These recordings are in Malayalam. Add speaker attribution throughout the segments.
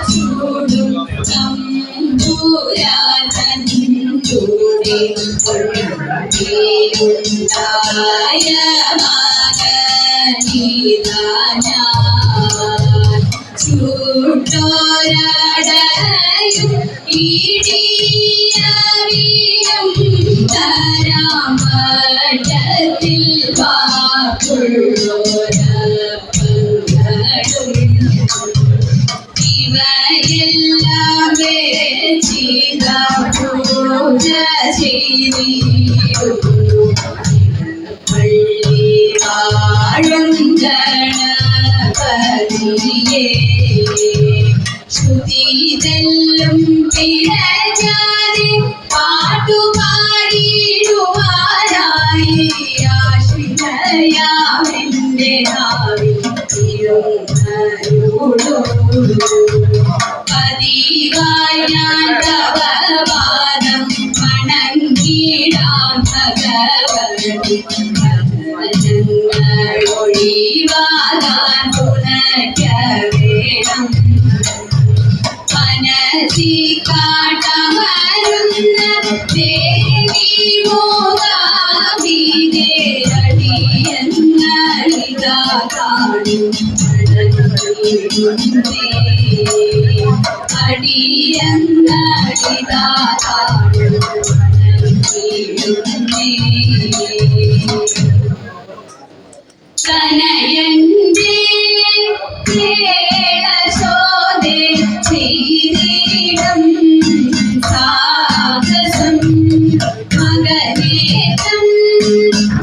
Speaker 1: ചൂടും തമ്പുരാൻ തന്നൂടെ ഉണ്ടായ മകനിതാനാ ചൂട്ടോരടയും ഇടിയറിയും തരാമട്ടത്തിൽ വാക്കുള്ളോരപ്പങ്ങളും ഇവയെല്ലാം ചെയ്ത പൂജ ചെയ്തിടും പള്ളി വാഴും ഗണപതിയേ ശ്രുതിതെല്ലും പിഴജാതി പാട്ടുപാടിടുവാനായി ആശ്രിതയാമെന്റെ നാവിൽ തിരുന്നരുളൂ പതിവായി ഞാൻ തവ പാദം വണങ്ങിടാം ഭഗവതി ഒഴിവാകാൻ തുണയ്ക്ക വേണം മനസ്സി കാട്ടമരുന്ന ദേവി മോകാവിനെ അടിയങ്ങളിതാ കാണും അടിയങ്ങളിതാ കാണും കനയന്റെ കേളശോദേ ചെയ്തിടും സാഹസം മകനേറ്റം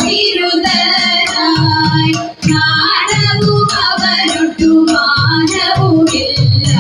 Speaker 1: വിരുദ്ധനായി നാണവും അവരുട്ടു മാനവുമില്ല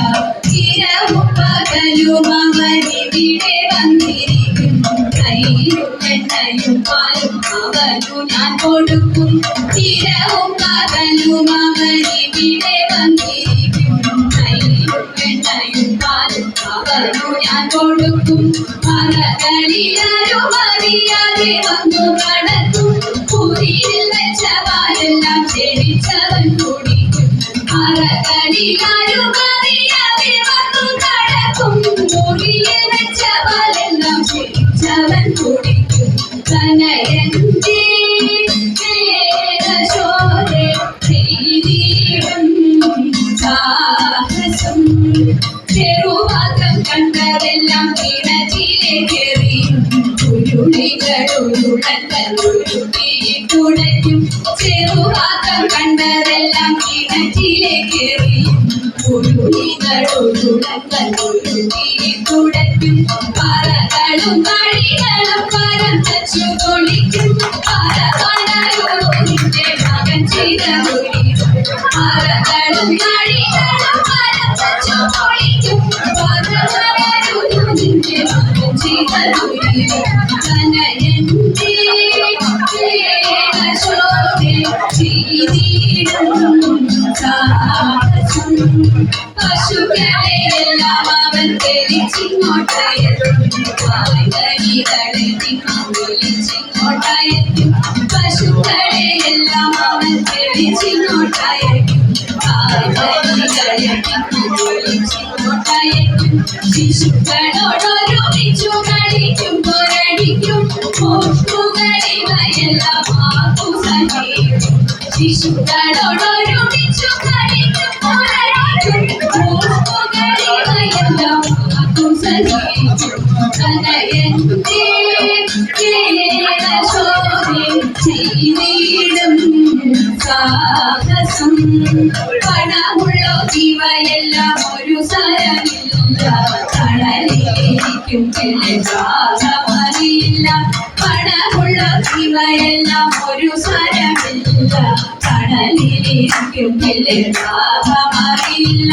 Speaker 1: ചിരവും പകലും അവരിവിടെ വന്നിരിക്കും കയ്യിലും എണ്ണയും പാലും അവനു ഞാൻ കൊടുക്കും ചിരവും പകലും അവരിവിടെ വന്നിരിക്കും കയ്യിലും എണ്ണയും പാലും അവനു ഞാൻ കൊടുക്കും മറകളിലാരും അറിയാതെ വന്നു കടക്കും പുരിയിൽ വെച്ച പാലെല്ലാം ക്ഷണിച്ചവൻ കുടിക്കും മറകളിലാരും അറിയാതെ വന്നു കടക്കും പുരിയിൽ വെച്ച പാലെല്ലാം ക്ഷണിച്ചവൻ കുടിക്കും കനയന്റെ കേളശോദേ ചെയ്തിടും സാഹസം ചെറുവാക്കം കണ്ടതെല്ലാം കിണറ്റിലേക്കെറിയും ഉരുളികളുരുളൻ കല്ലുരുട്ടിയിട്ടുടയ്ക്കും ചെറുവാക്കം കണ്ടതെല്ലാം കിണറ്റിലേക്കെറിയും ഉരുളികളുരുളൻ കല്ലുരുട്ടിയിട്ടുടയ്ക്കും പറകളും കളികളും പരം തച്ചു കൊളിക്കും പറവണരുവിന്റെ മകൻ ചെയ്ത പറകളും കളികളും പരം തച്ചു കൊളിക്കും പറവണരുവിന്റെ മകൻ ചെയ്ത കനയന്റെ കേളശോദേ ചെയ്തിടും സാഹസം പശുക്കളെയെല്ലാം അവൻ തെളിച്ചിങ്ങോട്ടയത്തും കായ്കനികളെ വിളിച്ചിങ്ങോട്ടയത്തും പശുക്കളെയെല്ലാം അവൻ തെളിച്ചിങ്ങോട്ടയത്തും കായ്കനികളെ വിളിച്ചിങ്ങോട്ടയത്തും ശിശുക്കളോടൊരുമിച്ചു കളിക്കും പോരടിക്കും മോഷ്ടുകളിവയെല്ലാം ആക്കു സഹിക്കും ശിശുക്കളോടൊരുമിച്ചു കളിക്കും പോരടിക്കും മോഷ്ടുകളിവയെല്ലാം ആക്കു സഹിക്കും കനയന്റെ കേളശോദേ ചെയ്തിടും സാഹസം പണമുള്ളോ ഇവയെല്ലാം ഒരു സരമില്ല കടലിലിരിക്കും ഭാഗമറിയില്ല പണമുള്ളോ ഇവയെല്ലാം ഒരു സരമില്ല കടലിലിരിക്കും ഭാഗമറിയില്ല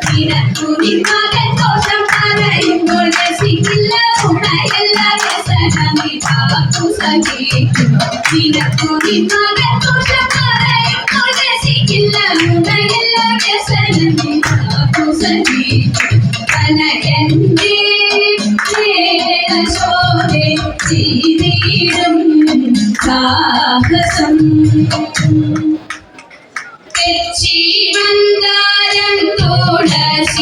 Speaker 1: നിനക്കു നിന്മകൻ ദോഷം പറയുമ്പോൾ രസിക്കില്ല ഉണയല്ല വ്യസനമിതാക്കു സഹിക്കും നിനക്കു നിന്മകൻ ദോഷം പറയുമ്പോൾ രസിക്കില്ല ഉണയല്ല വ്യസനമിതാക്കു സഹിക്കും കനയന്റെ കേളശോദേ ചെയ്തിടും സാഹസം തെച്ചി മന്ദാരം തുളസി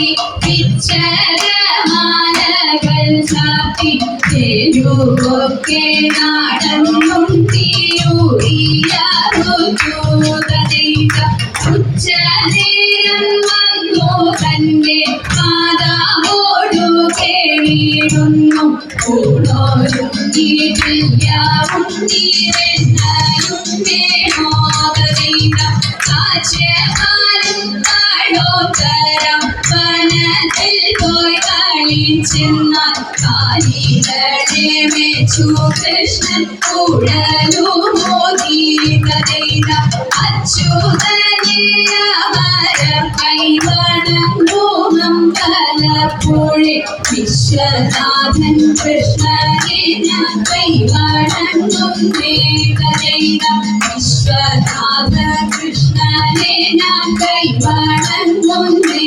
Speaker 1: ഉത്തരം വനത്തിൽ പോയി കളിച്ചെന്നാൽ കാലികളെ വെച്ചു കൃഷ്ണൻ കുഴലുമോദി കഥയിത അച്യുതനെ അമര കൈവണങ്ങൂണം കലപ്പുഴെ വിശ്വനാഥൻ കൃഷ്ണനെ ഞാൻ കൈവണങ്ങുന്നേ കഥയിത വിശ്വനാഥ കൃഷ്ണനെ ഞാൻ കൈവണങ്ങുന്നേ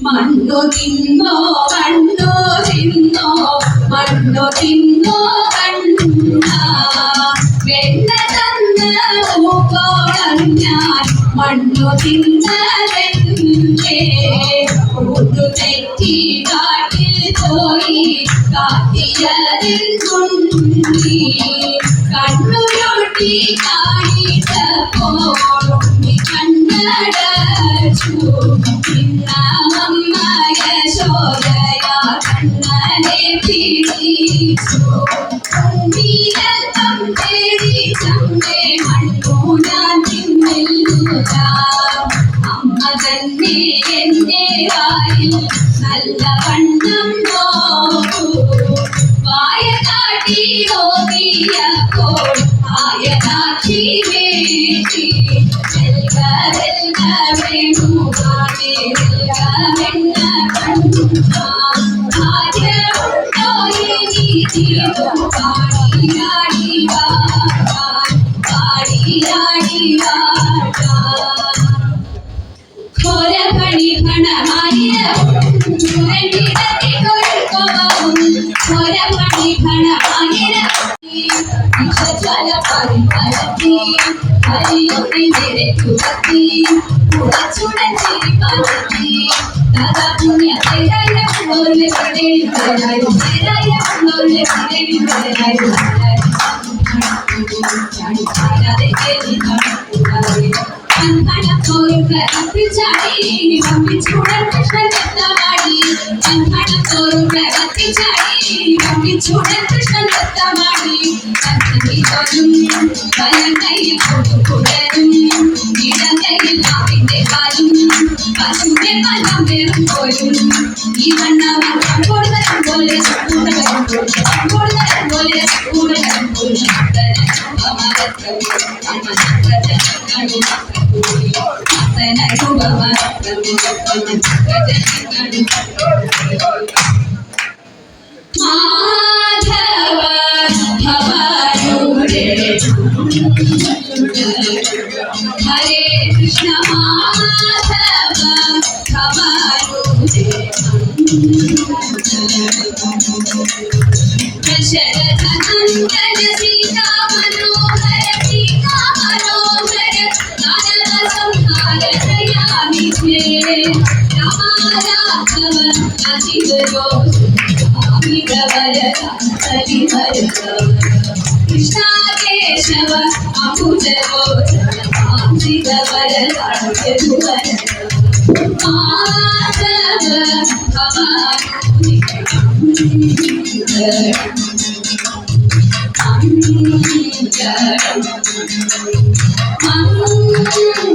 Speaker 1: മണ്ണു തിന്നോ കണ്ണു തിന്നോ മണ്ണു തിന്നോ കണ്ണ വെണ്ണ തന്ന പൂക്കോളം ഞാൻ മണ്ണു തിന്നതെന്തേ കൂട്ടു തെറ്റി കാട്ടിൽ പോയി കാത്തിയതെന്തുണ്ടി കണ്ണുരുട്ടി കാണിച്ചപ്പോൾ കണ്ണടച്ചു യശോദയ കണ്ണനെ പിടിച്ചു കുണ്ടിലൽപ്പം പേടിച്ചമ്മേ മണ്ണു ഞാൻ തിന്നില്ല അമ്മ തന്നെ എന്റെ വായിൽ നല്ല വണ്ണം നോക്കൂ വായ കാട്ടി നോക്കിയപ്പോൾ ആയ കാട്ടി വേണ്ടി Hare Krishna Madhava Kamarude Dasharatha Nandana Sita Manohara Tika Manohara Narada Samhara Dayami Te Rama Raghava Ajivaro Amita Varada Harivarada Krishna Keshava Amudaro Madhava